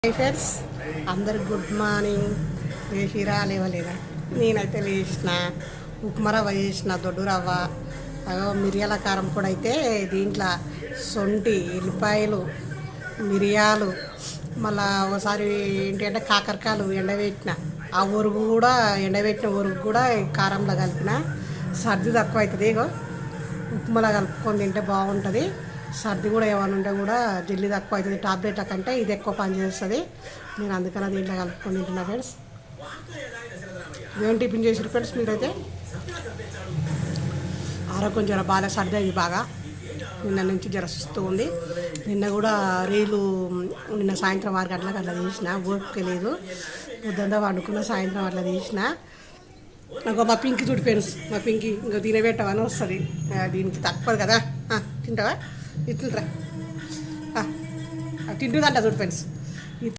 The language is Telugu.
హై ఫ్రెండ్స్, అందరికి గుడ్ మార్నింగ్. లేచిరా లేవలేదా? నేనైతే లేచిన ఉప్మా రవ్వ చేసిన, దొడ్డు రవ్వ, మిరియాల కారం కూడా. అయితే దీంట్లో సొంటి, ఎల్లిపాయలు, మిరియాలు, మళ్ళా ఒకసారి ఏంటి అంటే కాకరకాయలు ఎండబెట్టిన, ఆ ఒరుగు కూడా ఎండబెట్టిన ఒరుగు కూడా కారంలో కలిపిన. సర్ది తక్కువ అవుతుంది. ఇగో ఉప్మాలో కలుపుకొని తింటే బాగుంటుంది. సర్ది కూడా ఏమైనా ఉంటే కూడా జల్లి తక్కువ అవుతుంది. టాబ్లెట్ల కంటే ఇది ఎక్కువ పని చేస్తుంది. నేను అందుకని దీంట్లో కలుపుకొని తింటున్నా ఫ్రెండ్స్. ఏం టిఫిన్ చేసారు ఫ్రెండ్స్ మీరైతే? ఆరోగ్యం జర బాగా సర్ది అయింది బాగా. నిన్న నుంచి జర సుస్తూ ఉంది. నిన్న కూడా నిన్న సాయంత్రం 6 గంటలకు అట్లా తీసిన, ఓపిక లేదు. పొద్దుంతా వండుకున్న, సాయంత్రం అట్లా తీసిన. నాకు మా పింకి చూడు ఫ్రెండ్స్, మా పింకి ఇంకా తినబెట్టవని వస్తుంది. దీనికి తప్పదు కదా. తింటావా? ఇట్లుంటరా తింటుందంట చూడు ఫ్రెండ్స్.